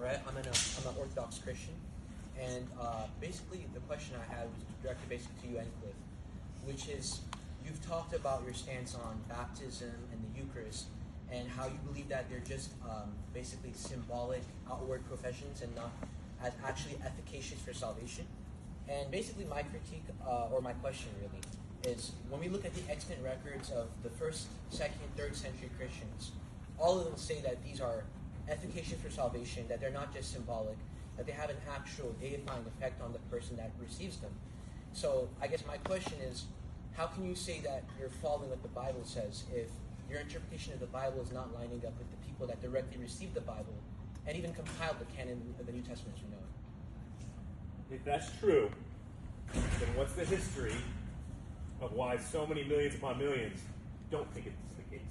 Mihret. I'm an Orthodox Christian, and basically the question I had was directed basically to you and Cliffe, which is you've talked about your stance on baptism and the Eucharist, and how you believe that they're just basically symbolic outward professions and not as actually efficacious for salvation. And basically my critique, or my question really, is when we look at the extant records of the 1st, 2nd, 3rd century Christians, all of them say that these are efficacious for salvation, that they're not just symbolic, that they have an actual deifying effect on the person that receives them. So I guess my question is, how can you say that you're following what the Bible says if your interpretation of the Bible is not lining up with the people that directly received the Bible and even compiled the canon of the New Testament as we know it? If that's true, then what's the history of why so many millions upon millions don't think it's the case?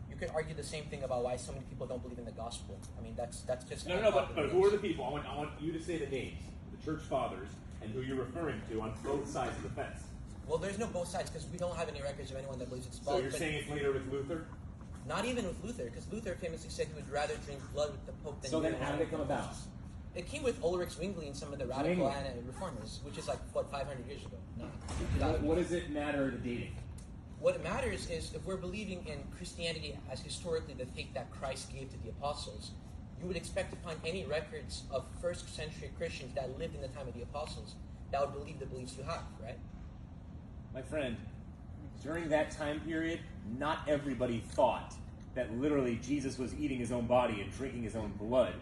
You could argue the same thing about why so many people don't believe in the gospel. I mean, that's just... No, but who are the people? I want you to say the names, the church fathers, and who you're referring to on both sides of the fence. Well, there's no both sides, because we don't have any records of anyone that believes it's So symbolic. you're saying it's later with Luther? Not even with Luther, because Luther famously said he would rather drink blood with the Pope than... So then how did it come about? It came with Ulrich Zwingli and some of the radical reformers, which is like, what, 500 years ago? No. What does it matter, the dating? What matters is if we're believing in Christianity as historically the faith that Christ gave to the apostles, you would expect to find any records of 1st century Christians that lived in the time of the apostles that would believe the beliefs you have, right? My friend, during that time period, not everybody thought that literally Jesus was eating his own body and drinking his own blood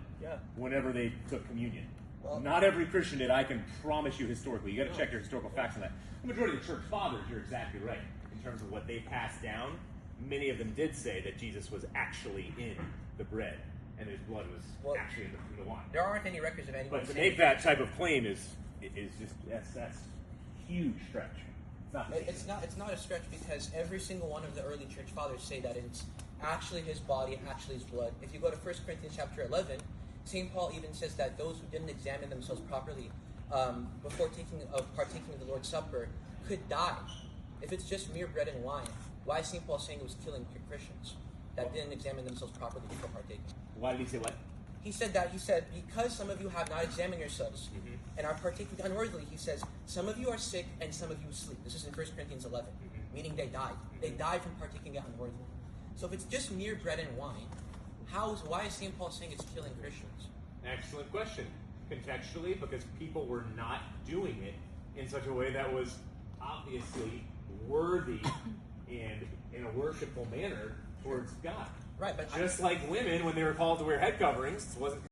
whenever they took communion. Well, not every Christian did, I can promise you historically. You got to check your historical facts on that. The majority of the church fathers, you're exactly right. In terms of what they passed down, many of them did say that Jesus was actually in the bread and his blood was actually in the wine. There aren't any records of anyone. But to make that type of claim is just that's huge stretch. It's not a stretch, because every single one of the early church fathers say that it's actually his body, actually his blood. If you go to 1 Corinthians chapter 11, St. Paul even says that those who didn't examine themselves properly before partaking of the Lord's Supper could die. If it's just mere bread and wine, why is St. Paul saying it was killing Christians that didn't examine themselves properly before partaking? Why did he say what? He said because some of you have not examined yourselves and are partaking unworthily, he says, some of you are sick and some of you sleep. This is in 1 Corinthians 11, meaning they died. They died from partaking it unworthily. So if it's just mere bread and wine, why is St. Paul saying it's killing Christians? Excellent question. Contextually, because people were not doing it in such a way that was obviously worthy and in a worshipful manner towards God. Right, but just like women, when they were called to wear head coverings, it wasn't